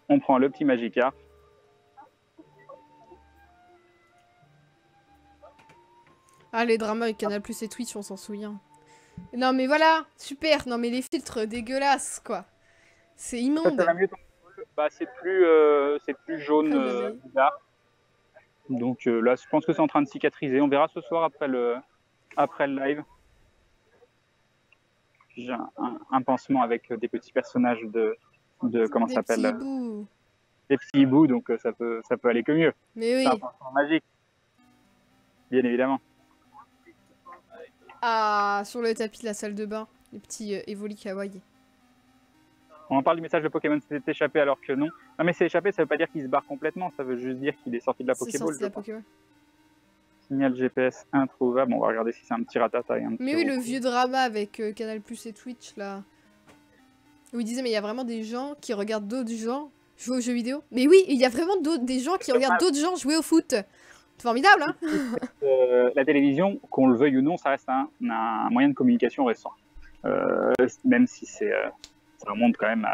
On prend le petit Magikarp. Ah, les dramas avec Canal Plus et Twitch, on s'en souvient. Non, mais voilà, super. Non, mais les filtres dégueulasses, quoi. C'est Ça, immonde. ça va mieux ton contrôle. Bah, c'est plus jaune Oh, non, mais... bizarre. Donc là, je pense que c'est en train de cicatriser. On verra ce soir après le live. J'ai un pansement avec des petits personnages de comment ça s'appelle, Des petits hiboux. des petits hiboux, donc ça peut aller que mieux. Mais C'est un oui. pansement magique, bien évidemment. Ah, sur le tapis de la salle de bain, les petits Evoli Kawaii. On en parle du message de Pokémon s'est échappé alors que non. Non mais c'est échappé, ça veut pas dire qu'il se barre complètement, ça veut juste dire qu'il est sorti de la C'est Pokéball. sorti de la Pokémon. Signal GPS introuvable. On va regarder si c'est un petit ratata et un petit. Mais oui, le vieux drama avec Canal Plus et Twitch, là. Où il disait, mais il y a vraiment des gens qui regardent d'autres gens jouer aux jeux vidéo. Mais oui, il y a vraiment des gens qui regardent d'autres gens jouer au foot. C'est formidable, hein. La télévision, qu'on le veuille ou non, ça reste un moyen de communication récent. Même si ça remonte quand même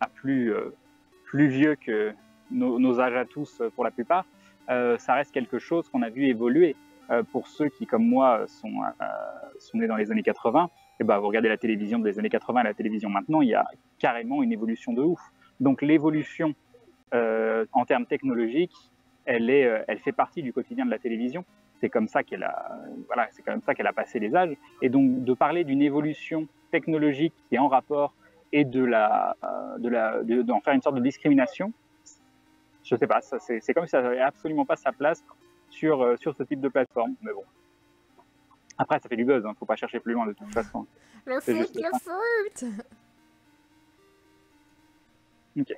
à plus vieux que nos âges à tous pour la plupart, ça reste quelque chose qu'on a vu évoluer. Pour ceux qui, comme moi, sont nés dans les années 80, et ben, vous regardez la télévision des années 80 et la télévision maintenant, il y a carrément une évolution de ouf. Donc l'évolution en termes technologiques, elle fait partie du quotidien de la télévision. C'est comme ça qu'elle a passé les âges. Et donc de parler d'une évolution technologique qui est en rapport et d'en faire une sorte de discrimination, je sais pas, c'est comme si ça n'avait absolument pas sa place sur ce type de plateforme. Mais bon. Après, ça fait du buzz, hein, faut pas chercher plus loin de toute façon. Le foot. Ok.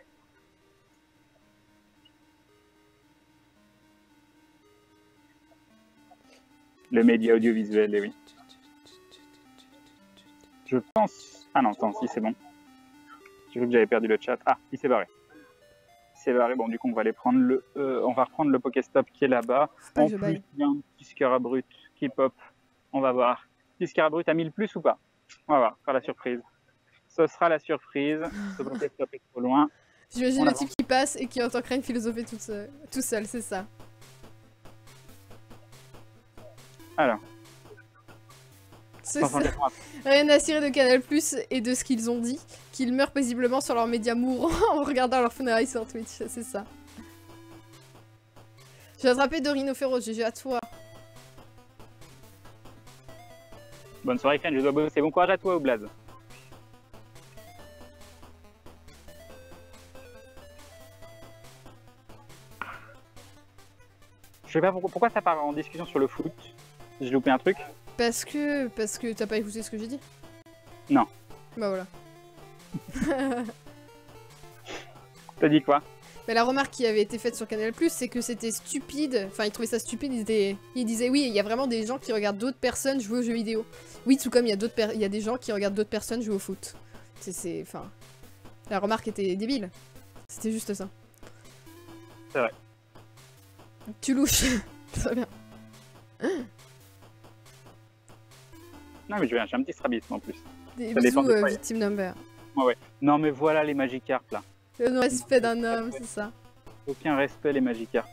Le média audiovisuel, oui. Je pense... Ah non, attends, si c'est bon. J'ai vu que j'avais perdu le chat. Ah, il s'est barré. Bon, du coup, on va aller prendre on va reprendre le Pokéstop qui est là-bas. En plus, il y a un petit Scarabrut qui pop. On va voir. Petit Scarabrut a mis le plus ou pas? On va voir, faire la surprise. Ce sera la surprise. Ce Pokéstop est trop loin. J'imagine le type qui passe et qui entend créer une philosophie tout seul, c'est ça. Alors. C'est ça. Rien à cirer de Canal Plus et de ce qu'ils ont dit, qu'ils meurent paisiblement sur leurs médias mourants en regardant leur funérailles sur Twitch, c'est ça. J'ai attrapé Dorino Féroce, GG à toi. Bonne soirée, Ken, je dois bosser. Bon courage à toi, Oblaz. Je sais pas pourquoi ça part en discussion sur le foot. J'ai loupé un truc. Parce que t'as pas écouté ce que j'ai dit? Non. Bah voilà. T'as dit quoi? Mais la remarque qui avait été faite sur Canal+, c'est que c'était stupide. Enfin, ils trouvaient ça stupide. Ils disaient oui, il y a vraiment des gens qui regardent d'autres personnes jouer aux jeux vidéo. Oui, tout comme il y a des gens qui regardent d'autres personnes jouer au foot. Enfin, la remarque était débile. C'était juste ça. C'est vrai. Tu louches. Très bien. Non, mais j'ai un petit strabisme en plus. Des bisous, victime number. Ouais. Non, mais voilà les Magikarp là. Le respect d'un homme, c'est ça. Aucun respect les Magikarp.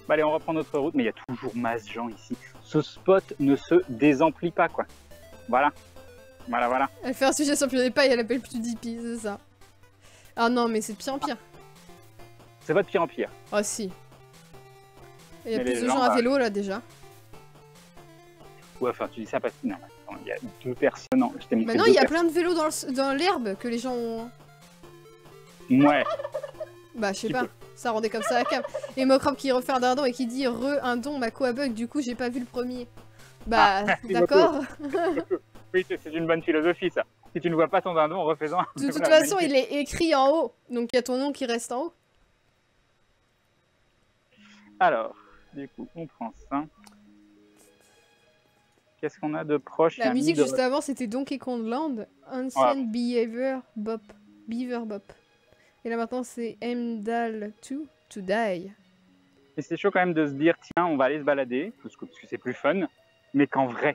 Bah, allez, on reprend notre route, mais il y a toujours masse gens ici. Ce spot ne se désemplit pas, quoi. Voilà. Voilà. Elle fait un sujet sur PewDiePie et elle appelle PewDiePie, c'est ça. Ah non, mais c'est de pire en pire. C'est pas de pire en pire. Ah si. Il y a plus de gens à vélo là déjà. Ouais, enfin, tu dis ça parce que non, il y a 2 personnes. Bah non, il y a plein de vélos dans l'herbe que les gens ont. Ouais. Bah, je sais pas. Ça rendait comme ça la cam. Et Mocrop qui refait un dindon et qui dit un don, ma quoi bug, du coup j'ai pas vu le premier. Bah, d'accord. Oui, c'est une bonne philosophie ça. Si tu ne vois pas ton dindon, refais-en. De toute façon, il est écrit en haut. Donc il y a ton nom qui reste en haut. Alors, du coup, on prend ça. Qu'est-ce qu'on a de proche? La musique juste avant, c'était Donkey Kong Land, Ancient Beaver Bop. Et là maintenant, c'est Emdal 2 to Die. Et c'est chaud quand même de se dire, tiens, on va aller se balader, parce que c'est plus fun, mais qu'en vrai,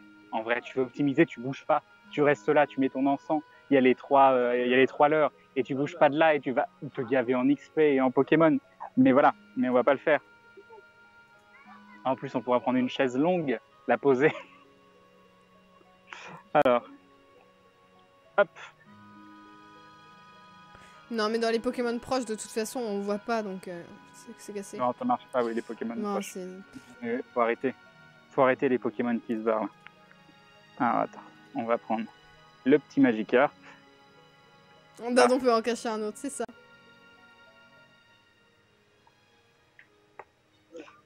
tu veux optimiser, tu bouges pas, tu restes là, tu mets ton encens, il y a les 3 leurres, et tu bouges pas de là et tu vas te gaver en XP et en Pokémon. Mais voilà, mais on va pas le faire. En plus, on pourra prendre une chaise longue, la poser. Alors, hop. Non, mais dans les Pokémon proches, de toute façon, on voit pas, donc c'est cassé. Non, ça marche pas, oui, les Pokémon Non, proches. c'est... Faut arrêter. Faut arrêter les Pokémon qui se barrent. Là. Alors, attends, on va prendre le petit Magikarp. Bah, on peut en cacher un autre, c'est ça.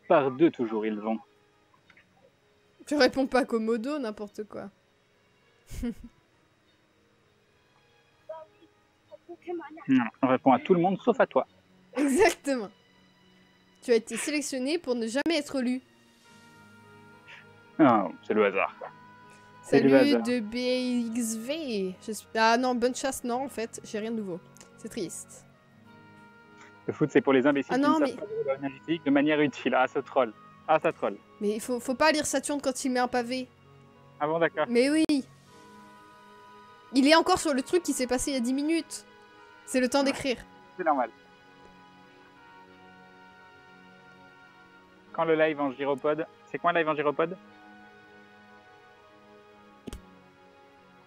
Par deux, toujours, ils vont. Tu réponds pas Komodo, n'importe quoi. Non, on répond à tout le monde, sauf à toi. Exactement. Tu as été sélectionné pour ne jamais être lu. Non, c'est le hasard. C'est le Salut hasard. de BXV. Ah non, bonne chasse, non, en fait, j'ai rien de nouveau. C'est triste. Le foot, c'est pour les imbéciles Ah qui non, ne savent pas jouer la musique de manière utile. Ah, ce troll. Ah, ça troll. Mais il faut pas lire Saturne quand il met un pavé. Ah bon, d'accord. Mais oui. Il est encore sur le truc qui s'est passé il y a 10 minutes. C'est le temps d'écrire. C'est normal. Quand le live en gyropode... C'est quoi un live en gyropode?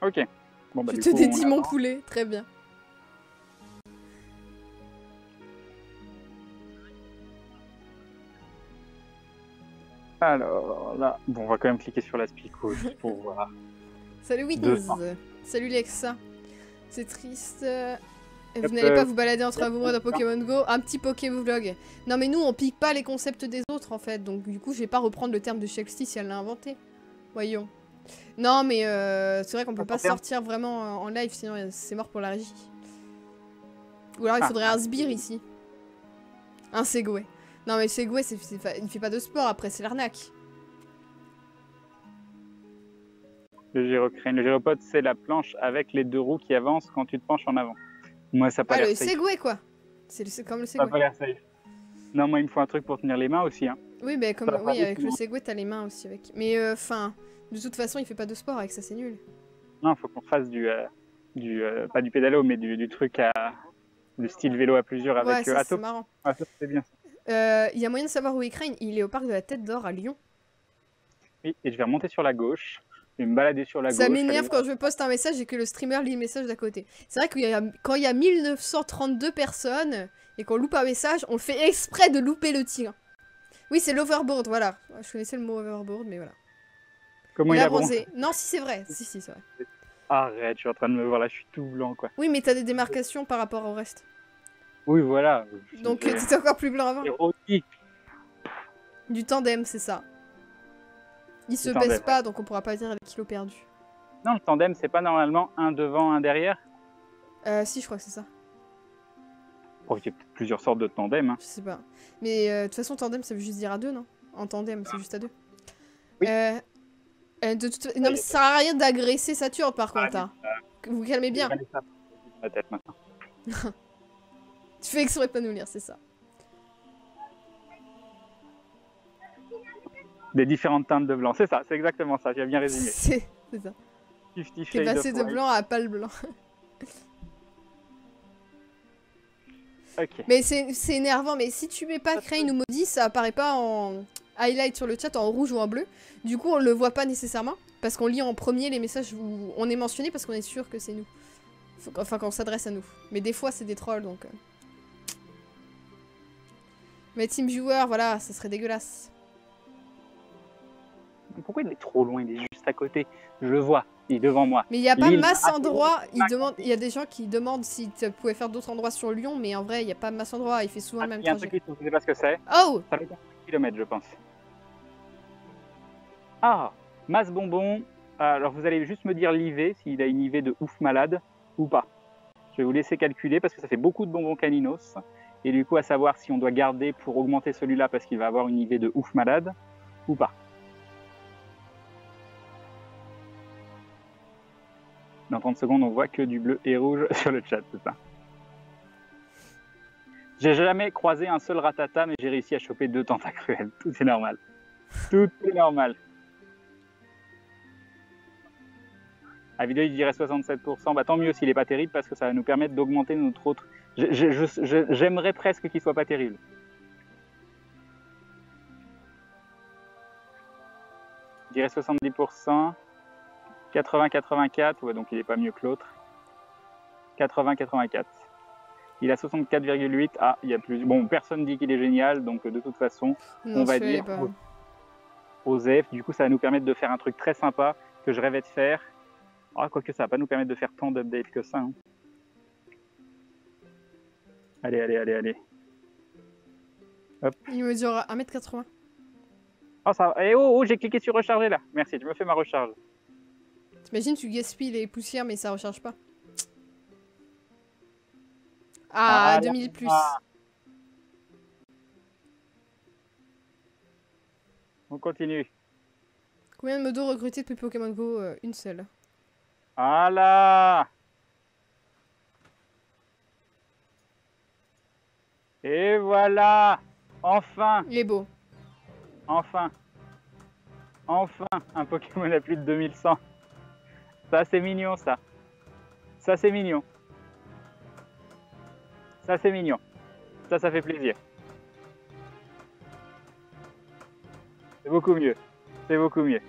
Ok. Bon, bah, Je du te coup, dédie on mon avance. poulet, très bien. Alors, là... Bon, on va quand même cliquer sur la spico juste pour voir. Salut Wings. 200. Salut Lexa. C'est triste. Vous Hop, n'allez pas vous balader entre amoureux dans Pokémon Go. Un petit Pokévlog. Non mais nous on pique pas les concepts des autres en fait. Donc du coup je vais pas reprendre le terme de Shexty si elle l'a inventé. Voyons. Non mais c'est vrai qu'on peut pas sortir vraiment en live sinon c'est mort pour la régie. Ou alors il faudrait un sbire ici. Un Segway. Non mais Segway il fait pas de sport après c'est l'arnaque. Le gyrocrane. Le gyropode, c'est la planche avec les deux roues qui avancent quand tu te penches en avant. Moi, ça n'a pas Ah l'air le safe. Segway quoi. C'est comme le Ça n'a Segway. pas l'air safe. Non, moi, il me faut un truc pour tenir les mains aussi. Hein. Oui, bah, comme, Ça va pas oui avec vite, le non. Segway, t'as les mains aussi avec. Mais enfin, de toute façon, il fait pas de sport avec ça, c'est nul. Non, il faut qu'on fasse pas du pédalo, mais du truc du style vélo à plusieurs Ouais, avec ça, c'est Ato. marrant. Ah, ça, c'est bien. Il y a moyen de savoir où est Crane. Il est au parc de la Tête d'Or à Lyon. Oui, et je vais remonter sur la gauche. Je vais me balader sur la Ça gauche. m'énerve aller- quand je poste un message et que le streamer lit le message d'à côté. C'est vrai que quand il y a 1932 personnes et qu'on loupe un message, on fait exprès de louper le tir. Oui, c'est l'overboard, voilà. Je connaissais le mot overboard, mais voilà. Comment il Il a a bronzé? bronzé. Non, si c'est vrai. Si, c'est vrai. Arrête, je suis en train de me voir là, je suis tout blanc, quoi. Oui, mais t'as des démarcations par rapport au reste. Oui, voilà. Donc t'étais encore plus blanc avant. Érotique. Du tandem, c'est ça. Il se tandem, baisse ouais. pas, donc on pourra pas dire les kilos perdus. Non, le tandem, c'est pas normalement un devant, un derrière. Si, je crois que c'est ça. Oh, il y a plusieurs sortes de tandem. Hein. Je sais pas. Mais de toute façon, tandem, ça veut juste dire à deux, non? En tandem, c'est juste à deux. Oui. Non, mais ça sert à rien d'agresser Saturne, par contre. Hein. Vous calmez bien. Je vais ça dans la tête maintenant. Tu fais exprès de pas nous lire, c'est ça. Des différentes teintes de blanc. C'est ça, c'est exactement ça. J'ai bien résumé. C'est ça. 50 T'es Shades passé of de White. blanc à pâle blanc. Ok. Mais c'est énervant, mais si tu mets pas Crane ou Maudit, ça apparaît pas en highlight sur le chat en rouge ou en bleu. Du coup, on le voit pas nécessairement, parce qu'on lit en premier les messages où on est mentionné parce qu'on est sûr que c'est nous. Enfin, qu'on s'adresse à nous. Mais des fois, c'est des trolls, donc... Mais TeamViewer, voilà, ça serait dégueulasse. Pourquoi il est trop loin? Il est juste à côté. Je le vois. Il est devant moi. Mais il y a pas Lille, masse ah, endroits. ah, Il y a des gens qui demandent si tu pouvais faire d'autres endroits sur Lyon, mais en vrai, il y a pas masse endroits. Il fait souvent le même il y a un truc trajet. qui ne sais pas ce que c'est. Oh! Ça fait 4 km, je pense. Ah, masse bonbon. Alors, vous allez juste me dire l'IV, s'il a une IV de ouf malade ou pas. Je vais vous laisser calculer parce que ça fait beaucoup de bonbons caninos. Et du coup, à savoir si on doit garder pour augmenter celui-là parce qu'il va avoir une IV de ouf malade ou pas. Dans 30 secondes, on voit que du bleu et rouge sur le chat, c'est ça. J'ai jamais croisé un seul ratata, mais j'ai réussi à choper 2 tentacruels. Tout est normal. Tout est normal. À vidéo, il dirait 67%. Bah, tant mieux s'il est pas terrible parce que ça va nous permettre d'augmenter notre autre. J'aimerais presque qu'il soit pas terrible. Je dirais 70%. 80-84, ouais, donc il est pas mieux que l'autre. 80-84. Il a 64,8. Ah, il y a plus. Bon, personne dit qu'il est génial, donc de toute façon, Non, on va celui-là, dire pas. Osef. Du coup, ça va nous permettre de faire un truc très sympa que je rêvais de faire. Ah, quoique ça va pas nous permettre de faire tant d'updates que ça. Hein. Allez, allez, allez, allez. Hop. Il mesure 1m80. Oh, ça... Eh oh, oh j'ai cliqué sur recharger là. Merci, tu me fais ma recharge. T'imagines, tu gaspilles les poussières, mais ça recharge pas. Ah, 2000 plus. Ah. On continue. Combien de modos recrutés depuis Pokémon Go? Une seule. Voilà. Et voilà. Enfin. Il est beau. Enfin. Enfin, un Pokémon à plus de 2100. Ça, c'est mignon, ça. Ça, c'est mignon. Ça, c'est mignon. Ça fait plaisir. C'est beaucoup mieux. C'est beaucoup mieux.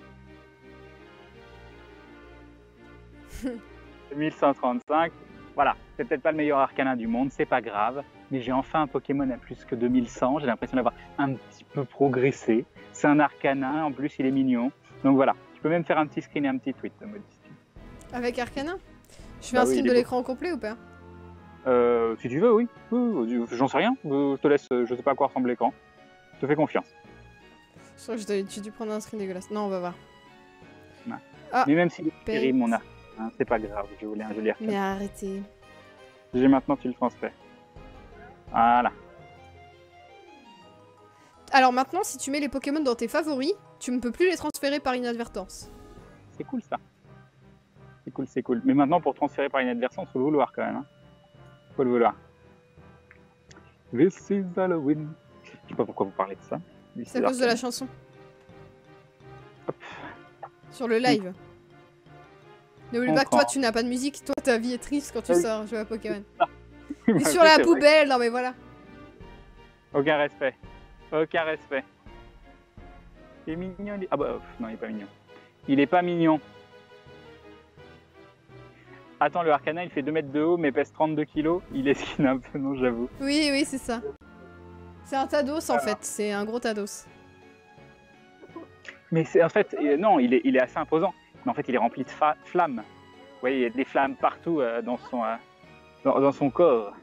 1135. Voilà, c'est peut-être pas le meilleur Arcanin du monde, c'est pas grave. Mais j'ai enfin un Pokémon à plus que 2100. J'ai l'impression d'avoir un petit peu progressé. C'est un Arcanin, en plus il est mignon. Donc voilà, tu peux même faire un petit screen et un petit tweet de Modesty. Avec Arcanin? Je fais un screen de l'écran au complet ou pas? Si tu veux, oui. J'en sais rien. Je te laisse, je sais pas à quoi ressemble l'écran. Je te fais confiance. Je crois que j'ai dû prendre un screen dégueulasse. Non, on va voir. Ouais. Ah, mais même s'il est terrible, mon Arcanin, hein, c'est pas grave. Je voulais un joli Arcanin. mais arrêtez. J'ai maintenant, tu le transfères. Voilà. Alors maintenant, si tu mets les Pokémon dans tes favoris, tu ne peux plus les transférer par inadvertance. C'est cool ça. C'est cool, c'est cool. Mais maintenant, pour transférer par inadvertance, faut le vouloir quand même. Hein. Faut le vouloir. This is Halloween. Je sais pas pourquoi vous parlez de ça. C'est à cause de la chanson. Hop. Sur le live. N'oublie pas que toi, tu n'as pas de musique. Toi, ta vie est triste quand tu sors jouer à Pokémon. Et sur la poubelle, non mais voilà. Aucun respect. Aucun respect. Il est mignon. Ah bah non, il est pas mignon. Il est pas mignon. Attends, le Arcanin, il fait 2 mètres de haut, mais pèse 32 kilos. Il est skin un peu, non, j'avoue. Oui, oui, c'est ça. C'est un Tados en fait. C'est un gros Tados. Mais c'est en fait, non, il est assez imposant. Mais en fait, il est rempli de flammes. Vous voyez, il y a des flammes partout dans son corps.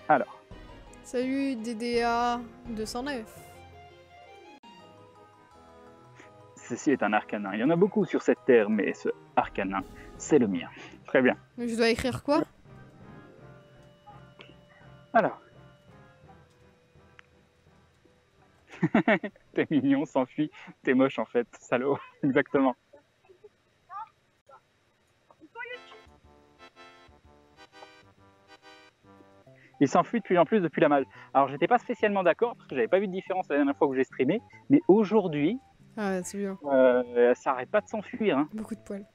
Alors. Salut DDA 209. Ceci est un Arcanin. Il y en a beaucoup sur cette terre, mais ce Arcanin, c'est le mien. Très bien. Je dois écrire quoi? Alors. T'es mignon, s'enfuit. T'es moche en fait, salaud. Exactement. Il s'enfuit de plus en plus depuis la malle. Alors j'étais pas spécialement d'accord parce que j'avais pas vu de différence la dernière fois que j'ai streamé, mais aujourd'hui, ah, c'est bien. ça arrête pas de s'enfuir. Hein. Beaucoup de poils.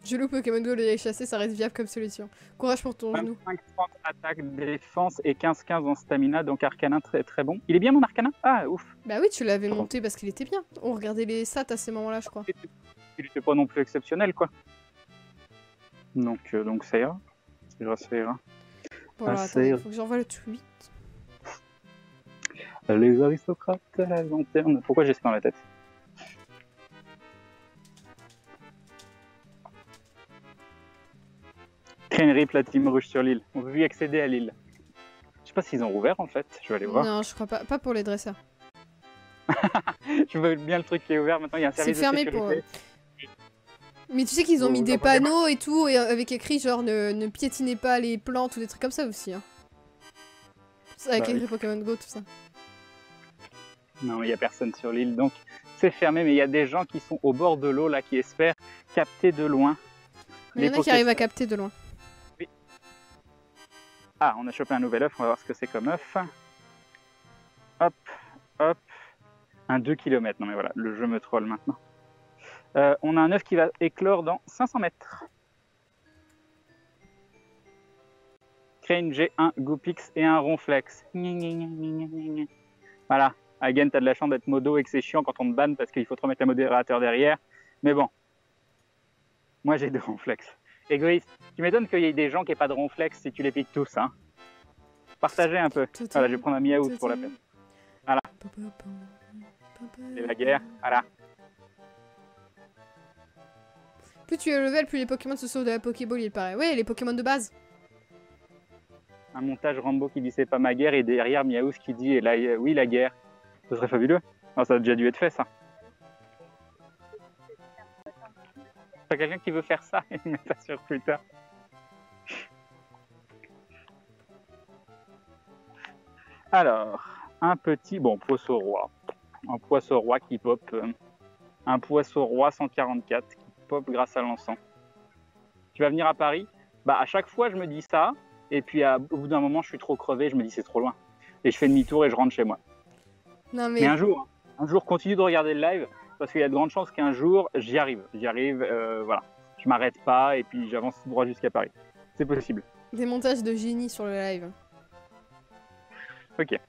Je loue Pokémon Go, le chasser, ça reste viable comme solution. Courage pour ton genou. 25-30 attaque, défense et 15-15 en stamina, donc Arcanin très très bon. Il est bien mon Arcanin? Ah ouf. Bah oui, tu l'avais monté parce qu'il était bien. On regardait les stats à ces moments-là, je crois. Il était pas non plus exceptionnel quoi. Donc ça ira. Ça ira. Bon alors attends, il faut que j'envoie le tweet. Les aristocrates à la lanterne. Pourquoi j'ai ça dans la tête? Rip, la team rouge sur l'île. On veut y accéder à l'île. Je sais pas s'ils ont rouvert en fait. Je vais aller voir. Non, je crois pas. Pas pour les dresseurs. Je veux bien le truc qui est ouvert. Maintenant, il y a un service de sécurité. C'est fermé pour... Mais tu sais qu'ils ont mis des panneaux et tout, et avec écrit genre ne piétinez pas les plantes ou des trucs comme ça aussi. Hein. Avec écrit Pokémon Go, tout ça. Non, il n'y a personne sur l'île, donc c'est fermé. Mais il y a des gens qui sont au bord de l'eau là, qui espèrent capter de loin. Il y en a qui arrivent à capter de loin. Oui. Ah, on a chopé un nouvel œuf. On va voir ce que c'est comme œuf. Hop. hop, un 2 km. Non mais voilà, le jeu me troll maintenant. On a un œuf qui va éclore dans 500 mètres. Crane, j'ai un Goopix et un Ronflex. Voilà. Again, t'as de la chance d'être modo et que c'est chiant quand on te banne parce qu'il faut te remettre un modérateur derrière. Mais bon. Moi, j'ai 2 Ronflex. Égoïste. Tu m'étonnes qu'il y ait des gens qui n'aient pas de Ronflex si tu les piques tous, hein. Partagez un peu. Voilà, je vais prendre un Miaout pour la peine. Voilà. C'est la guerre. Voilà. Plus tu es level, plus les Pokémon se sauvent de la Pokéball, il paraît. Ouais, les Pokémon de base. Un montage Rambo qui dit c'est pas ma guerre et derrière Miaout qui dit oui, la guerre. Ce serait fabuleux. Non, ça a déjà dû être fait, ça. T'as quelqu'un qui veut faire ça et mettre ça sur Twitter. Alors, un petit, poisson roi. Un poisson roi qui pop. Un poisson roi 144 qui pop grâce à l'encens. Tu vas venir à Paris? Bah, à chaque fois, je me dis ça. Et puis, au bout d'un moment, je suis trop crevé. Je me dis, c'est trop loin. Et je fais demi-tour et je rentre chez moi. Non, mais un jour, continue de regarder le live. Parce qu'il y a de grandes chances qu'un jour, j'y arrive. Voilà. Je m'arrête pas et puis j'avance droit jusqu'à Paris. C'est possible. Des montages de génie sur le live. Ok.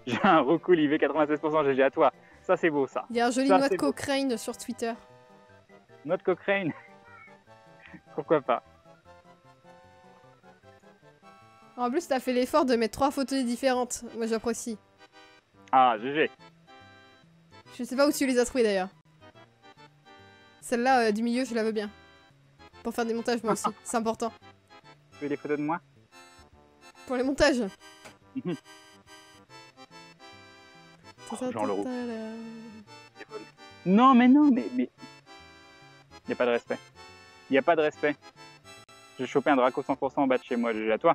J'ai un recool IV 96% GG à toi. Ça, c'est beau, ça. Il y a un joli noix de Cochrane sur Twitter. Noix de Cochrane. Pourquoi pas. En plus, t'as fait l'effort de mettre 3 photos différentes. Moi, j'apprécie. Ah, GG. Je sais pas où tu les as trouvées, d'ailleurs. Celle-là, du milieu, je la veux bien. Pour faire des montages, moi aussi. C'est important. Tu veux des photos de moi? Pour les montages. Jean Leroux. Non, mais non, mais... Il n'y a pas de respect. Il n'y a pas de respect. J'ai chopé un Draco 100% en bas de chez moi, j'ai à toi.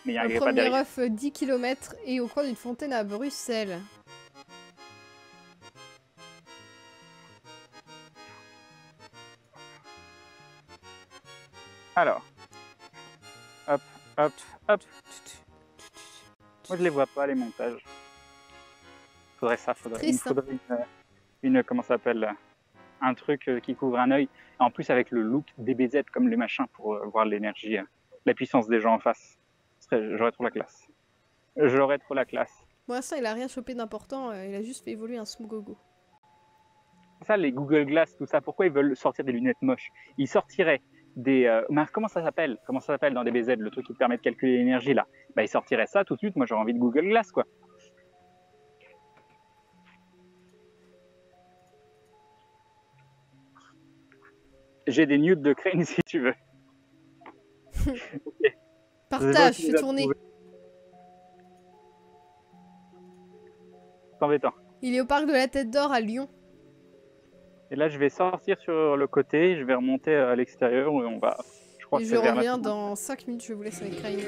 Mais il n'y a pas derrière. Un premier œuf 10 km et au coin d'une fontaine à Bruxelles. Alors. Hop, hop, hop. Moi, je les vois pas, les montages. Faudrait ça, il me faudrait une comment ça s'appelle, un truc qui couvre un œil. En plus, avec le look DBZ comme les machins pour voir l'énergie, la puissance des gens en face. J'aurais trop la classe. J'aurais trop la classe. Pour l'instant, il a rien chopé d'important, il a juste fait évoluer un Smogogo. Ça, les Google Glass, tout ça, pourquoi ils veulent sortir des lunettes moches? Ils sortiraient des... comment ça s'appelle dans DBZ, le truc qui te permet de calculer l'énergie, là? Bah, ils sortiraient ça tout de suite. Moi, j'aurais envie de Google Glass, quoi. J'ai des nudes de Crane si tu veux. Okay. Partage, fais tourner. C'est embêtant. Il est au parc de la Tête d'Or à Lyon. Et là, je vais sortir sur le côté, je vais remonter à l'extérieur où on va... Je reviens dans 5 minutes, je vous laisse avec Crane.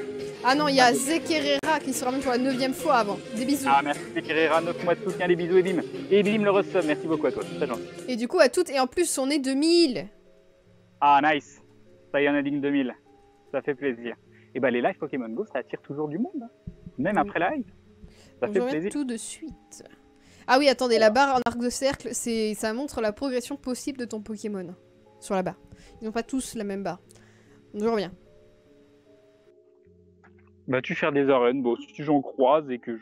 Ah non, il y a Zekerera qui se ramène pour la 9e fois avant. Des bisous. Ah, merci Zekerera, 9 mois de soutien, des bisous et bim. Et bim le resub, merci beaucoup à toi, c'est très gentil. Et du coup, à toutes, et en plus, on est 2000. Ah, nice. Ça y est, on a digne 2000. Ça fait plaisir. Et bah, les lives Pokémon Go, ça attire toujours du monde. Hein. Même après la live. Ça fait plaisir. Tout de suite. Ah oui, attendez, la barre en arc de cercle, ça montre la progression possible de ton Pokémon. Sur la barre. Ils n'ont pas tous la même barre. Je reviens. Bah, tu fais des runs. Bon, si j'en croise et que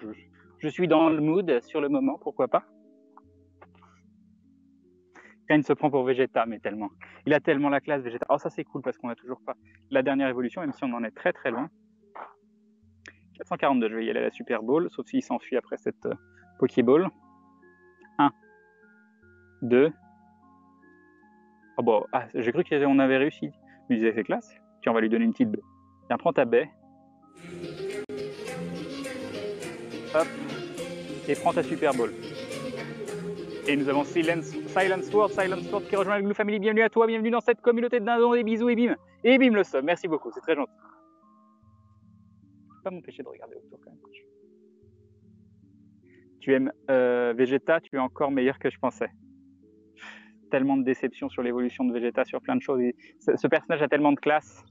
je suis dans le mood sur le moment, pourquoi pas. Crane se prend pour Vegeta, mais tellement. Il a tellement la classe, Vegeta. Oh, ça c'est cool parce qu'on n'a toujours pas la dernière évolution, même si on en est très très loin. 442, je vais y aller à la Super Bowl, sauf s'il s'enfuit après cette Pokéball. 1, 2. Oh bon, j'ai cru qu'on avait réussi. Je me disais, c'est classe. Tiens, on va lui donner une petite baie. Tiens, prends ta baie. Hop. Et prends ta Super Bowl. Et nous avons Silence Sword qui rejoint la Glue Family. Bienvenue à toi, bienvenue dans cette communauté de dindons. Des bisous et bim. Et bim le sub. Merci beaucoup, c'est très gentil. Je peux pas m'empêcher de regarder autour quand même. Tu aimes Vegeta, tu es encore meilleur que je pensais. Tellement de déception sur l'évolution de Vegeta, sur plein de choses. Ce personnage a tellement de classe.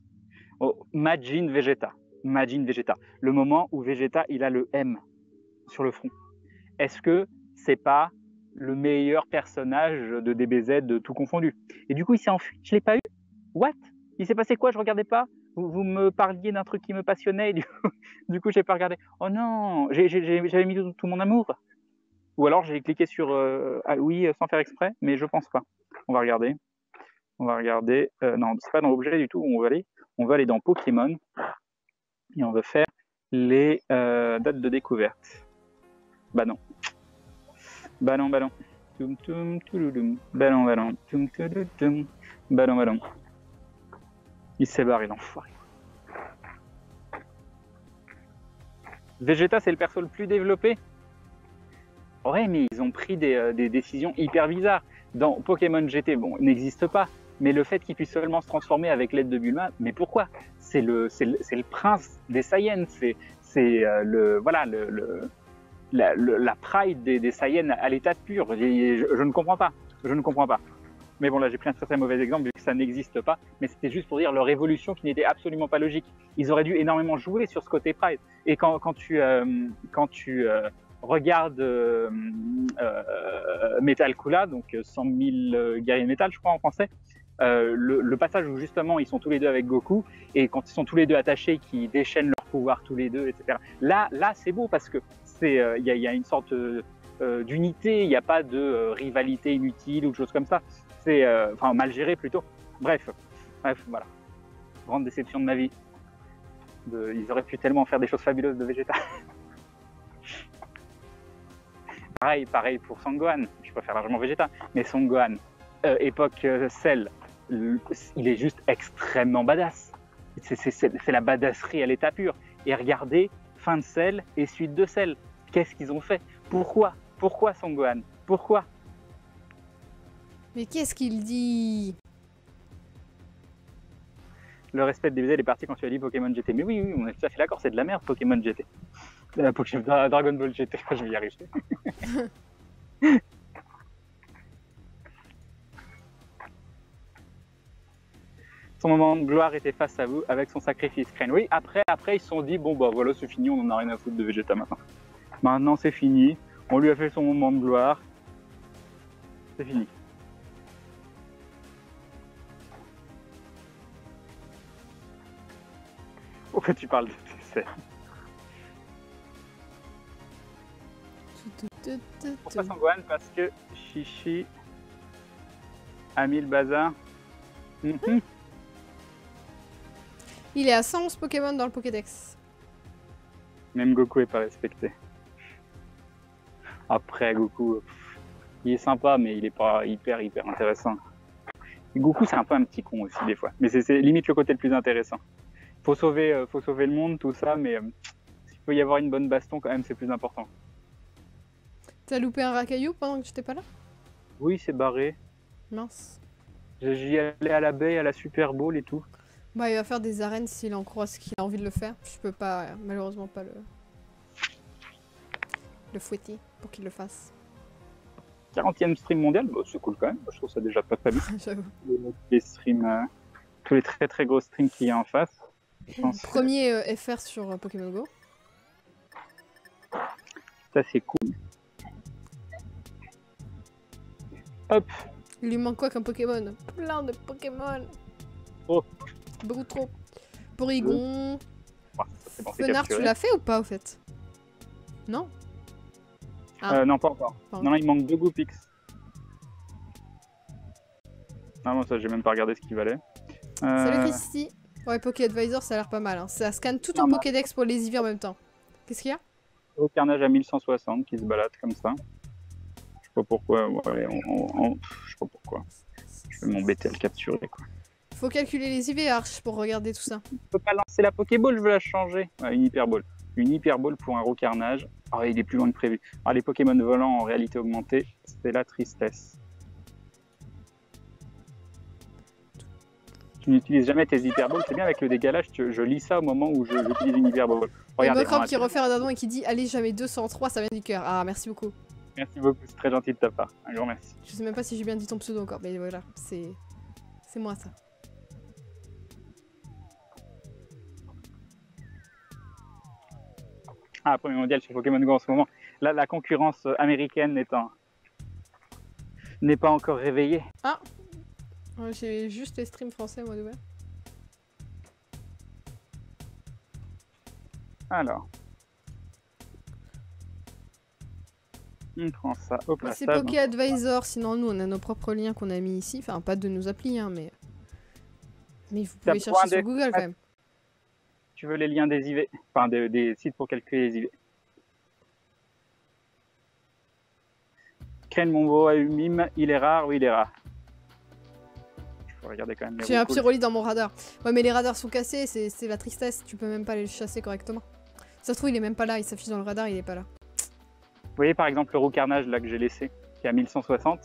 Oh, Majin Vegeta. Le moment où Vegeta, il a le M. sur le front. Est-ce que c'est pas le meilleur personnage de DBZ de tout confondu? Et du coup, il s'est enfui. Je l'ai pas eu. What? Il s'est passé quoi? Je regardais pas. Vous me parliez d'un truc qui me passionnait. Du coup, j'ai pas regardé. Oh non, j'avais mis tout mon amour. Ou alors j'ai cliqué sur ah oui sans faire exprès, mais je pense pas. On va regarder. Non, c'est pas dans l'objet du tout où on va aller. On va aller dans Pokémon et on va faire les dates de découverte. Bah non. Ballon. Toum toum toulouloum. Ballon. Toum toulouloum. Ballon. Il s'est barré l'enfoiré. Vegeta, c'est le perso le plus développé. Ouais, mais ils ont pris des décisions hyper bizarres. Dans Pokémon GT, bon, il n'existe pas, mais le fait qu'il puisse seulement se transformer avec l'aide de Bulma, mais pourquoi? C'est le prince des Saiyans, c'est la pride des Saiyans à l'état pur. Je ne comprends pas. Mais bon, là, j'ai pris un très très mauvais exemple vu que ça n'existe pas, mais c'était juste pour dire leur évolution qui n'était absolument pas logique. Ils auraient dû énormément jouer sur ce côté pride. Et quand tu regardes Metal Kula, donc 100 000 guerriers métal, je crois en français, le passage où justement ils sont tous les deux avec Goku, et quand ils sont tous les deux attachés, qui déchaînent leur pouvoir tous les deux, etc. Là c'est beau parce que il y a une sorte d'unité, il n'y a pas de rivalité inutile ou de choses comme ça. C'est enfin mal géré plutôt. Bref, voilà. Grande déception de ma vie. Ils auraient pu tellement faire des choses fabuleuses de Vegeta. Pareil pour Son Gohan. Je préfère largement Vegeta, mais Son Gohan, époque Cell, il est juste extrêmement badass. C'est la badasserie à l'état pur. Et regardez, fin de Cell et suite de Cell. Qu'est-ce qu'ils ont fait? Pourquoi Son Gohan? Pourquoi? Mais qu'est-ce qu'il dit? Le respect de DBZ est parti quand tu as dit Pokémon GT. Mais oui, on est tout à fait d'accord, c'est de la merde Pokémon GT. Dragon Ball GT, je vais y arriver. Son moment de gloire était face à vous avec son sacrifice. Crane. Oui, après ils se sont dit, bon bah voilà, c'est fini, on en a rien à foutre de Vegeta maintenant. Maintenant c'est fini, on lui a fait son moment de gloire. C'est fini. Pourquoi tu parles de TC? Pourquoi Son Gohan? Parce que Chichi a mis le bazar. Il est à 111 Pokémon dans le Pokédex. Même Goku est pas respecté. Après Goku, il est sympa, mais il est pas hyper intéressant. Et Goku, c'est un peu un petit con aussi des fois. Mais c'est limite le côté le plus intéressant. Faut sauver le monde, tout ça, mais s'il peut y avoir une bonne baston, quand même, c'est plus important. T'as loupé un Rakayu pendant que j'étais pas là? Oui, c'est barré. Mince. J'y allais à la baie, à la Super Bowl et tout. Bah, il va faire des arènes s'il en croise qu'il a envie de le faire. Je peux pas, malheureusement, pas le fouetter pour qu'il le fasse. 40e stream mondial, bah, c'est cool quand même. Je trouve ça déjà pas bien. J'avoue. Les streams, tous les très gros streams qu'il y a en face. Premier FR sur Pokémon Go. Ça, c'est cool. Hop. Il lui manque quoi comme Pokémon? Plein de Pokémon. Oh. Beaucoup trop. Porygon. Bon, Fenard, tu l'as fait ou pas au fait? Non? Non, pas encore. Non, il manque 2 Goopix. Ah, moi, ça, j'ai même pas regardé ce qu'il valait. Salut Christy. Ouais, Poké Advisor, ça a l'air pas mal. Hein. Ça scanne tout ton Pokédex pour les IV en même temps. Qu'est-ce qu'il y a? Au carnage à 1160 qui se balade comme ça. Je sais pas pourquoi. Ouais, je sais pas pourquoi. Je vais m'embêter à le capturer, quoi. Faut calculer les IV Arch pour regarder tout ça. Je peux pas lancer la Pokéball, je veux la changer. Ouais, une Hyperball. Une Hyperball pour un Rocarnage. Ah, il est plus loin que prévu. Ah, les Pokémon volants en réalité augmentée, c'est la tristesse. Tu n'utilises jamais tes Hyperballs, c'est bien avec le décalage, je lis ça au moment où j'utilise une Hyperball. Regardez, Mocrop qui refait un addon et qui dit allez jamais 203, ça vient du cœur. Ah, merci beaucoup. Merci beaucoup, c'est très gentil de ta part. Un grand merci. Je sais même pas si j'ai bien dit ton pseudo encore, mais voilà, c'est moi ça. Ah, premier mondial sur Pokémon Go en ce moment. Là, la concurrence américaine n'est pas encore réveillée. Ah, j'ai juste les streams français, moi, d'ouvert. Alors. On prend ça au C'est passage. Poké Advisor, sinon nous on a nos propres liens qu'on a mis ici, enfin pas de nos applis, hein, mais vous pouvez chercher sur Google quand même. Tu veux les liens des IV, enfin des sites pour calculer les IV. Crane Monbo, Mime, il est rare, oui il est rare. Je peux regarder quand même les J'ai un roucoules. Pyroli dans mon radar. Ouais mais les radars sont cassés, c'est la tristesse, tu peux même pas les chasser correctement. Ça se trouve il est même pas là, il s'affiche dans le radar, il est pas là. Vous voyez par exemple le Roucarnage là que j'ai laissé, qui est à 1160.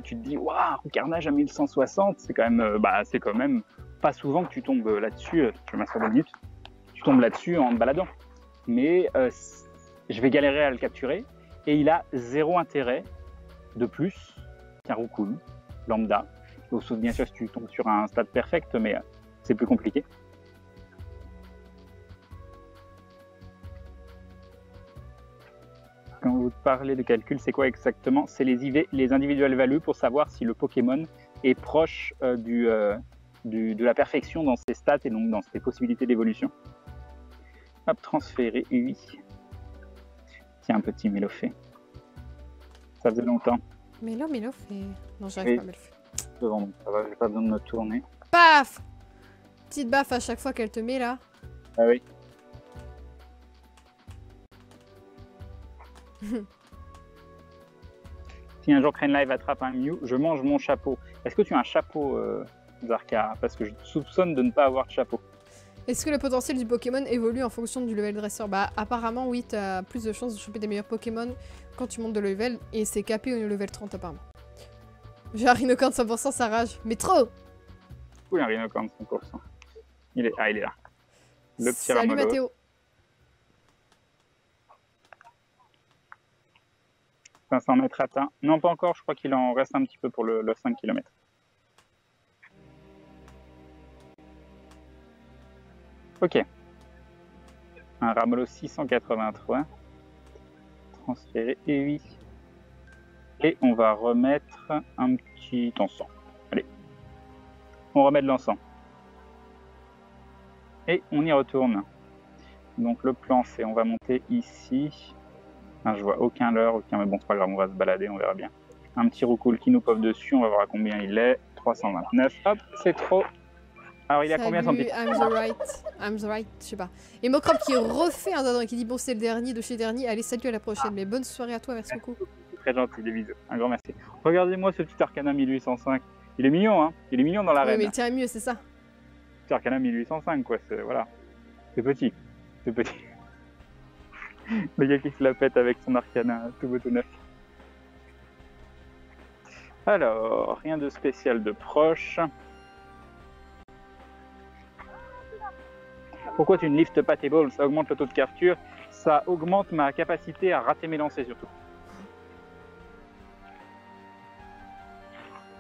Tu te dis, waouh, Roucarnage à 1160, c'est quand même pas souvent que tu tombes là-dessus. Je vais mettre sur 2 minutes. Tu tombes là-dessus en te baladant. Mais je vais galérer à le capturer. Et il a 0 intérêt de plus qu'un Roucoule lambda. Donc, sauf bien sûr si tu tombes sur un stade perfect, mais c'est plus compliqué. Quand vous parlez de calcul, c'est quoi exactement? C'est les IV, les individual values, pour savoir si le Pokémon est proche de la perfection dans ses stats et donc dans ses possibilités d'évolution. Hop, transférer, oui. Tiens, un petit Mélofée. Ça faisait longtemps. Mélo, fait... Non, j'arrive pas à me le faire. Devant, donc ça va, j'ai pas besoin de me tourner. Paf! Petite baffe à chaque fois qu'elle te met là. Ah oui. Si un jour Crane Live attrape un Mew, je mange mon chapeau. Est-ce que tu as un chapeau, Zarka? Parce que je soupçonne de ne pas avoir de chapeau. Est-ce que le potentiel du Pokémon évolue en fonction du level dresseur? Bah apparemment oui, t'as plus de chances de choper des meilleurs Pokémon quand tu montes de level, et c'est capé au level 30 apparemment. J'ai un Rhinocorn 100%, ça rage, mais trop! Oui, un Rhinocorn 100%. Il est là. Le petit Salut Ramolo. Mathéo! 500 mètres atteints. Non, pas encore, je crois qu'il en reste un petit peu pour le 5 km. Ok. Un Ramolo 683. Transféré, et oui. Et on va remettre un petit encens. Allez. On remet de l'encens. Et on y retourne. Donc le plan, c'est on va monter ici. Je vois aucun leurre, mais bon, c'est pas grave, on va se balader, on verra bien. Un petit Roucoule qui nous pop dessus, on va voir à combien il est. 329, hop, c'est trop. Alors il a combien son petit? I'm the right, je sais pas. Et Mocrop qui refait un dindon et qui dit bon c'est le dernier de chez dernier, allez salut à la prochaine, mais bonne soirée à toi, merci beaucoup. Très gentil, des bisous, un grand merci. Regardez-moi ce petit Arcana 1805, il est mignon hein, il est mignon dans l'arène. Oui mais tiens mieux, c'est ça. Petit Arcana 1805 quoi, voilà, c'est petit, c'est petit. Le gars qui se la pète avec son Arcana tout beau tout neuf. Alors, rien de spécial de proche. Pourquoi tu ne liftes pas tes balls? Ça augmente le taux de capture, ça augmente ma capacité à rater mes lancers surtout.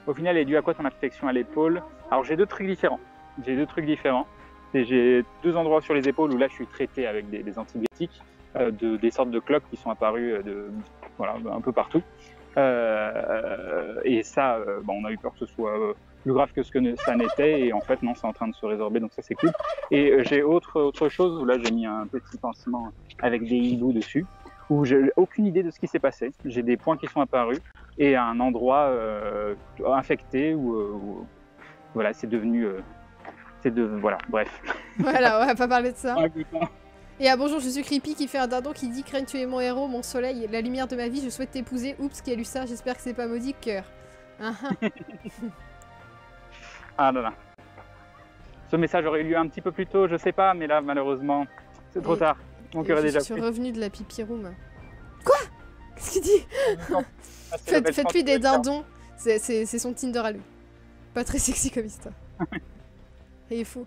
Au final, elle est due à quoi ton affection à l'épaule? Alors j'ai deux trucs différents. J'ai 2 endroits sur les épaules où là je suis traité avec des antibiotiques, des sortes de cloques qui sont apparues voilà, un peu partout. Et ça, on a eu peur que ce soit plus grave que ce que ça n'était, et en fait non, c'est en train de se résorber, donc ça c'est cool. Et j'ai autre chose où là j'ai mis un petit pansement avec des hiboux dessus, où j'ai aucune idée de ce qui s'est passé. J'ai des points qui sont apparus et un endroit infecté où voilà, c'est devenu voilà, bref. Voilà, on va pas parler de ça. Et bonjour, je suis Creepy qui fait un dindon qui dit Crane, tu es mon héros, mon soleil, la lumière de ma vie, je souhaite t'épouser. Oups, qui a lu ça, j'espère que c'est pas maudit, cœur. Ah non, non. Ce message aurait eu lieu un petit peu plus tôt, je sais pas, mais là, malheureusement, c'est trop tard. Mon cœur est déjà pris. Je suis revenu de la pipi room. Quoi? Qu'est-ce qu'il dit? Faites-lui des dindons, c'est son Tinder à lui. Pas très sexy comme histoire. Et il est fou.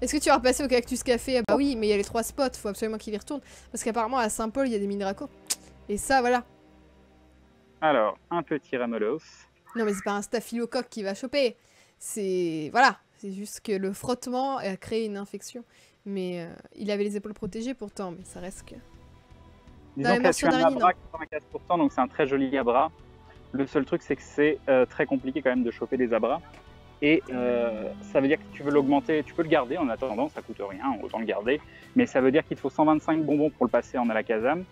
Est-ce que tu vas repasser au Cactus Café? Bah oui, mais il y a les 3 spots, faut absolument qu'il y retourne. Parce qu'apparemment à Saint-Paul, il y a des mini-racos. Et ça, voilà. Alors, un petit Ramolos. Non mais c'est pas un staphylocoque qui va choper. C'est... Voilà. C'est juste que le frottement a créé une infection. Mais il avait les épaules protégées pourtant, mais ça reste que... Disons les que morceaux tu as un d'araignée, abra à 95%, donc c'est un très joli abra. Le seul truc, c'est que c'est très compliqué quand même de choper des abras. Et ça veut dire que si tu veux l'augmenter, tu peux le garder en attendant, ça coûte rien, autant le garder. Mais ça veut dire qu'il te faut 125 bonbons pour le passer en Alakazam.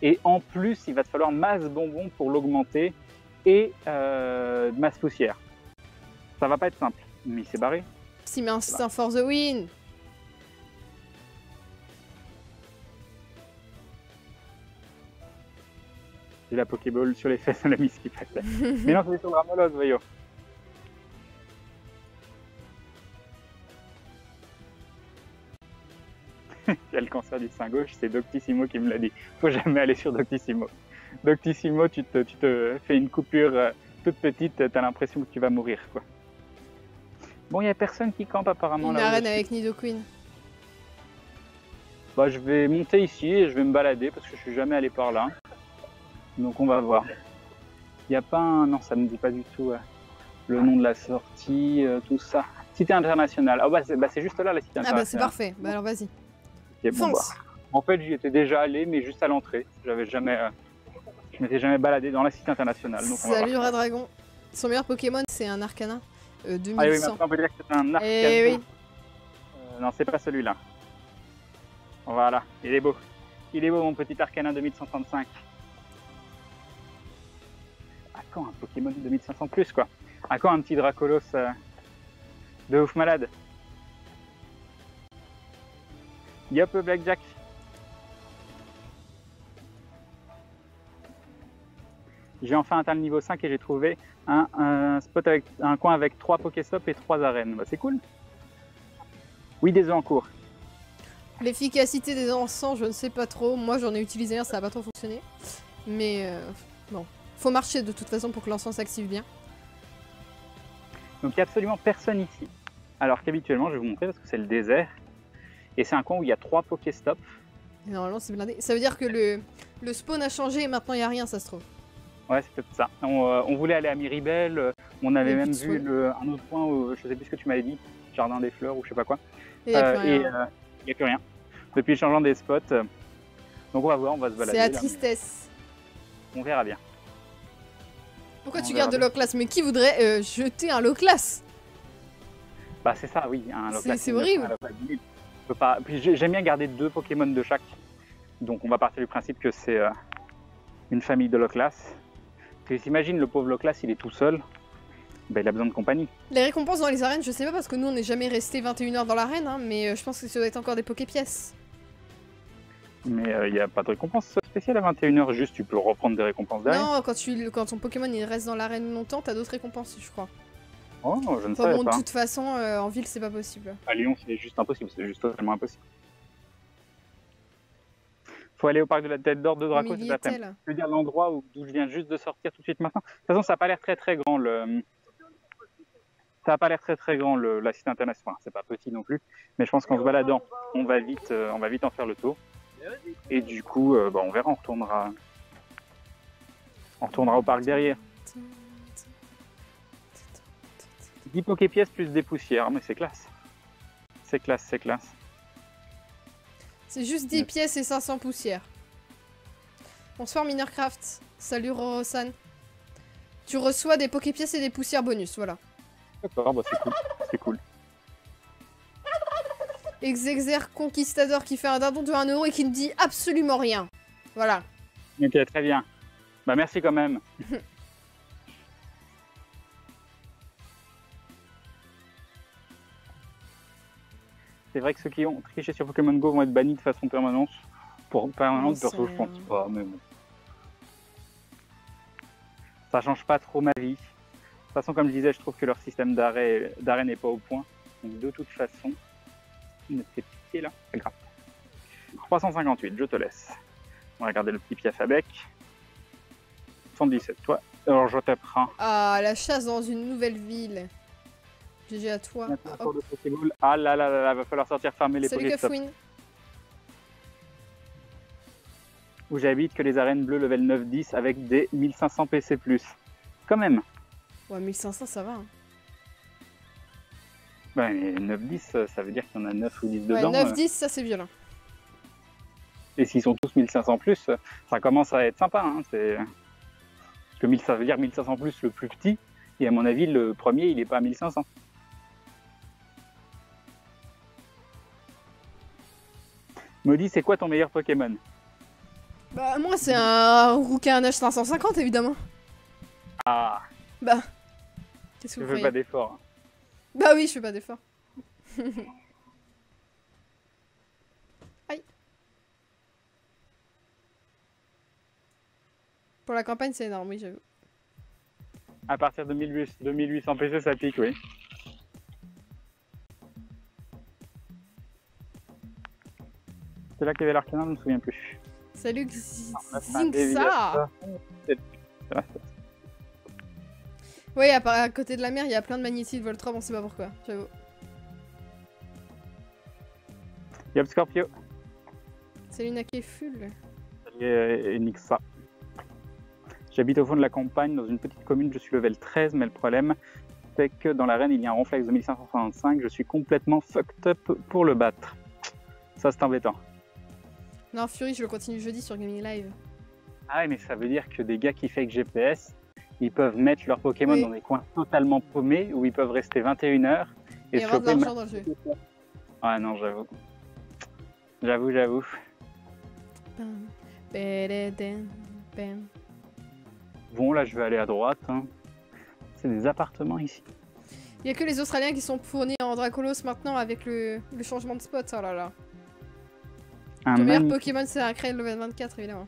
Et en plus, il va te falloir masse bonbons pour l'augmenter et masse poussière. Ça va pas être simple, mais il s'est barré. Si, mais instinct for the win. J'ai la Pokéball sur les fesses de la Miss qui passe. Mais non, c'est sur le Ramolos, voyons. Il y a le cancer du sein gauche, c'est Doctissimo qui me l'a dit. Faut jamais aller sur Doctissimo. Doctissimo, tu te fais une coupure toute petite, t'as l'impression que tu vas mourir, quoi. Bon, il n'y a personne qui campe apparemment Une là. arène avec Nidoqueen. Bah, je vais monter ici et je vais me balader parce que je suis jamais allé par là. Donc on va voir. Il n'y a pas un... Non, ça me dit pas du tout le nom de la sortie, tout ça. Cité internationale. Ah bah c'est juste là la cité internationale. Ah bah c'est parfait. Bah alors vas-y. Okay, bon, bah. En fait, j'y étais déjà allé, mais juste à l'entrée. J'avais jamais... Je m'étais jamais baladé dans la cité internationale. Donc Salut Redragon. Son meilleur Pokémon, c'est un Arcana. 2100. Ah oui, maintenant on peut dire que c'est un Arcana. Eh oui. Non, c'est pas celui-là. Voilà, il est beau. Il est beau mon petit Arcana 2135. À quand un Pokémon 2500 plus quoi? À quand un petit Dracolos de ouf malade? Yop le Blackjack. J'ai enfin atteint le niveau 5 et j'ai trouvé un spot avec un coin avec 3 Pokéstops et 3 arènes. Bah, c'est cool. Oui, des œufs en cours. L'efficacité des encens, je ne sais pas trop. Moi, j'en ai utilisé un, ça n'a pas trop fonctionné. Mais bon, faut marcher de toute façon pour que l'encens s'active bien. Donc, il n'y a absolument personne ici. Alors qu'habituellement, je vais vous montrer parce que c'est le désert. Et c'est un coin où il y a 3 Pokéstops. Et normalement, c'est blindé. Ça veut dire que le spawn a changé et maintenant, il n'y a rien, ça se trouve. Ouais, c'est peut-être ça. On voulait aller à Miribel. On avait même vu un autre point où je sais plus ce que tu m'avais dit. Jardin des fleurs ou je sais pas quoi. Et il n'y a plus rien. Il n'y a plus rien. Depuis le changement des spots. Donc on va voir, on va se balader. C'est la tristesse. On verra bien. Pourquoi tu gardes le Loclas? Mais qui voudrait jeter un Loclas? Bah c'est ça, oui. Un Loclas. C'est horrible. Puis j'aime bien garder 2 Pokémon de chaque. Donc on va partir du principe que c'est une famille de Loclas. Puis s'imagine le pauvre Loclas, il est tout seul. Ben, il a besoin de compagnie. Les récompenses dans les arènes, je sais pas parce que nous on n'est jamais resté 21 h dans l'arène, hein, mais je pense que ça doit être encore des Poképièces. Mais il n'y a pas de récompense spéciale à 21 h, juste tu peux reprendre des récompenses derrière. Non, quand ton Pokémon il reste dans l'arène longtemps, t'as d'autres récompenses, je crois. Oh, je ne savais pas. De toute façon, en ville c'est pas possible. À Lyon, c'est juste impossible, c'est juste totalement impossible. Faut aller au parc de la Tête d'Or de Draco cet après-midi. Je veux dire l'endroit d'où je viens juste de sortir tout de suite maintenant. De toute façon, ça n'a pas l'air très grand Ça n'a pas l'air très grand la cité internationale. Enfin, c'est pas petit non plus, mais je pense qu'en se baladant, on va vite en faire le tour. Et du coup, bah, on verra, on retournera au parc derrière. 10 Poképièces plus des poussières, mais c'est classe. C'est classe, c'est classe. C'est juste 10 pièces et 500 poussières. Bonsoir Minercraft. Salut Rorosan. Tu reçois des Poképièces et des poussières bonus, voilà. D'accord, bah c'est cool. C'est cool. Exexer Conquistador qui fait un dindon de 1 € et qui ne dit absolument rien. Voilà. Ok, très bien. Bah merci quand même. C'est vrai que ceux qui ont triché sur Pokémon Go vont être bannis de façon permanente. Perso, je pense pas, mais bon. Ça change pas trop ma vie. De toute façon, comme je disais, je trouve que leur système d'arrêt n'est pas au point. Donc de toute façon, il me fait pitié là. C'est grave. 358, je te laisse. On va regarder le petit piaf à bec. 117, toi. Alors je te prends. Ah, la chasse dans une nouvelle ville. GG à toi. Ah là là là là, va falloir sortir farmer les Pokéstops. Salut Cafouine. Où j'habite que les arènes bleues level 9-10 avec des 1500 PC+. Quand même. Ouais, 1500 ça va. Hein. Bah, 9-10, ça veut dire qu'il y en a 9 ou 10 Ouais, dedans. 9-10, ça c'est violent. Et s'ils sont tous 1500 plus, ça commence à être sympa. Hein, parce que ça veut dire 1500 plus le plus petit. Et à mon avis, le premier, il est pas à 1500. Maudit, c'est quoi ton meilleur Pokémon? Bah, moi, c'est un Rouquin H550, évidemment. Ah, Bah, qu'est-ce que je vous fais croyez? pas d'effort. Hein. Bah oui, je fais pas d'effort. Aïe. Pour la campagne, c'est énorme, oui, j'avoue. À partir de 2800 PC, ça pique, oui. C'est là qu'il y avait l'Arcanin, je me souviens plus. Salut, Là, c'est un Zingsa. déviateur. Oui, à côté de la mer, il y a plein de magnétites Voltron, on sait pas pourquoi, j'avoue. Yop Scorpio. Salut Nakeful. Salut Nixa. J'habite au fond de la campagne, dans une petite commune, je suis level 13, mais le problème, c'est que dans l'arène, il y a un ronflex de 1565, je suis complètement fucked up pour le battre. Ça, c'est embêtant. Non, Fury, je le continue jeudi sur Gaming Live. Ah ouais, mais ça veut dire que des gars qui fake GPS, ils peuvent mettre leurs Pokémon Oui. dans des coins totalement paumés, où ils peuvent rester 21 heures et Et avoir de l'argent dans le jeu. Ah non, j'avoue. J'avoue. Bam, badadam, bam. Bon, là, je vais aller à droite. Hein. C'est des appartements ici. Il y a que les Australiens qui sont fournis en Dracolos maintenant avec le changement de spot, oh là là. Un Ton meilleur magnifique- Pokémon, c'est un Crane level 24, évidemment.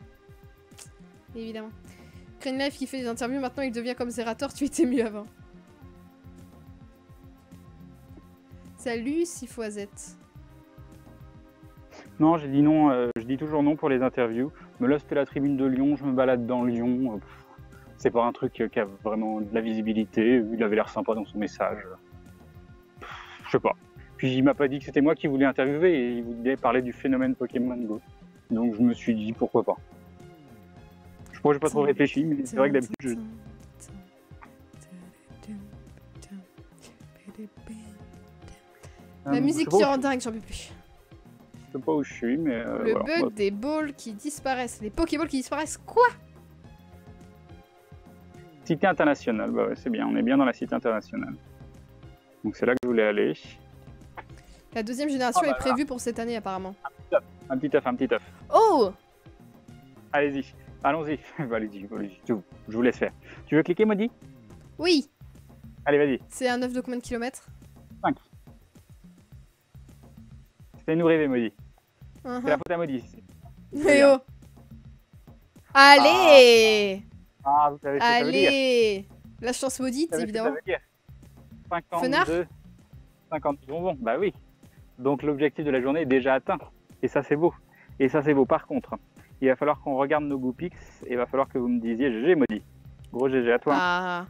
Évidemment. Crane Life qui fait des interviews, maintenant il devient comme Zerator, tu étais mieux avant. Salut, Sifoisette. Non, j'ai dit non, je dis toujours non pour les interviews. Mais là, c'était la tribune de Lyon, je me balade dans Lyon. C'est pas un truc qui a vraiment de la visibilité. Il avait l'air sympa dans son message. Je sais pas. Puis il m'a pas dit que c'était moi qui voulais interviewer et il voulait parler du phénomène Pokémon Go. Donc je me suis dit pourquoi pas. Je crois que j'ai pas trop réfléchi, mais c'est vrai que d'habitude je... La musique qui rend dingue, j'en peux plus. Je sais pas où je suis, mais Le voilà. bug des balls qui disparaissent. Les Pokéballs qui disparaissent, quoi? Cité internationale, bah ouais, c'est bien, on est bien dans la cité internationale. Donc c'est là que je voulais aller. La deuxième génération Oh là est prévue pour cette année, apparemment. Un petit œuf. Oh! Allez-y, allons-y. Bah, allez-y, je vous laisse faire. Tu veux cliquer, Maudit? Oui! Allez, vas-y. C'est un œuf de combien de kilomètres? 5. Fais-nous rêver, Maudit. Uh-huh. C'est la faute à Maudit. Eh oh! Allez! Ah, vous savez ce que ça veut dire. Allez! La chance maudite, Vous savez ce que ça évidemment. veut dire. 52, Fenard 50 bonbons, bah oui. Donc l'objectif de la journée est déjà atteint. Et ça, c'est beau. Et ça, c'est beau. Par contre, il va falloir qu'on regarde nos Goopix et il va falloir que vous me disiez GG, Maudit. Gros GG à toi. Ah!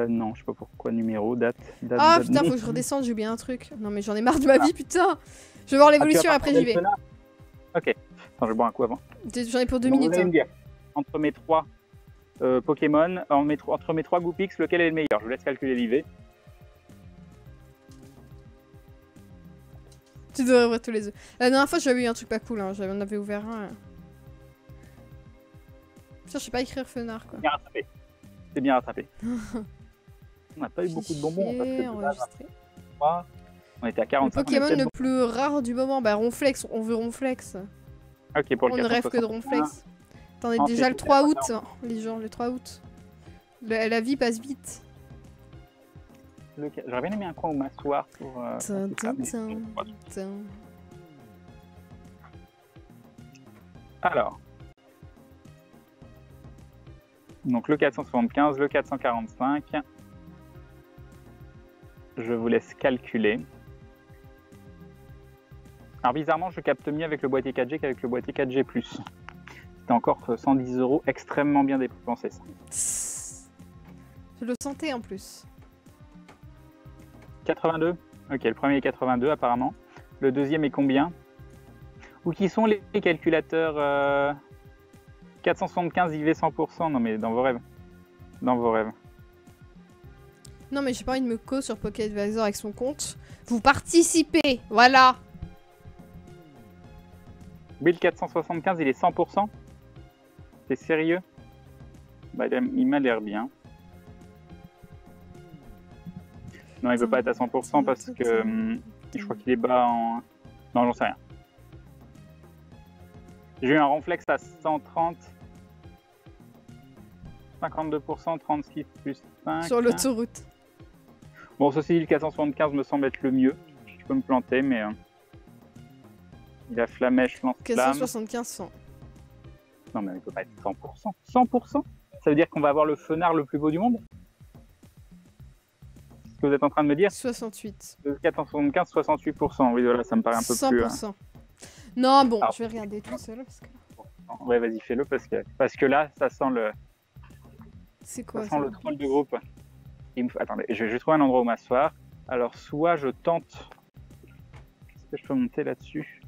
Non, je sais pas pourquoi. Numéro, date. Ah date, putain, faut que je redescende, j'ai oublié un truc. Non mais j'en ai marre de ma vie, putain! Je vais voir l'évolution, après j'y vais. Ok. Attends, je vais boire un coup avant. J'en ai pour 2 Donc, minutes. vous allez Hein. me dire, entre mes trois Pokémon, entre mes trois Goopix, lequel est le meilleur? Je vous laisse calculer l'IV. Tu devrais ouvrir tous les œufs. La dernière fois, j'avais eu un truc pas cool, hein. J'en avais ouvert un. Putain, je sais pas écrire Fenard, quoi. Bien rattrapé. C'est bien rattrapé. On n'a pas eu beaucoup de bonbons. Parce que de base, Enregistré. on était à Le 45. Pokémon le plus rare du moment, bah Ronflex, on veut Ronflex. Ok, pour le On ne rêve que de 461. Ronflex. T'en es Ensuite, déjà le 3 août, le hein, les gens, le 3 août. La vie passe vite. J'aurais bien aimé un coin où m'asseoir pour. Tin, tin, mais- tin, tin. Alors. Donc le 475, le 445. Je vous laisse calculer. Alors bizarrement, je capte mieux avec le boîtier 4G qu'avec le boîtier 4G+. C'était encore 110 € extrêmement bien dépensé. Ça. Tss. Je le sentais en plus. 82. Ok, le premier est 82 apparemment. Le deuxième est combien? Où qui sont les calculateurs 475 IV 100%? Non mais dans vos rêves. Dans vos rêves. Non, mais j'ai pas envie de me co sur Pocket Advisor avec son compte. Vous participez, voilà. Bill 475, il est 100%. T'es sérieux? Bah, il m'a l'air bien. Non, il veut pas être à 100% parce que je crois qu'il est bas en... Non, j'en sais rien. J'ai eu un Ronflex à 130. 52%, 36 plus 5. Sur l'autoroute. Bon, ceci dit, le 475 me semble être le mieux. Je peux me planter, mais... il a flamèche, lance-flamme. 475, 100. Non, mais il peut pas être 100%. 100%? Ça veut dire qu'on va avoir le fenard le plus beau du monde? C'est ce que vous êtes en train de me dire? 68. 475, 68%. Oui, voilà, ça me paraît un peu 100%. plus... Non, bon, Alors, je vais regarder tout seul. Parce que... Ouais, vas-y, fais-le, parce que là, ça sent le... C'est quoi ça sent le troll de groupe. Attendez, je vais trouver un endroit où m'asseoir. Alors, soit je tente... Est-ce que je peux monter là-dessus?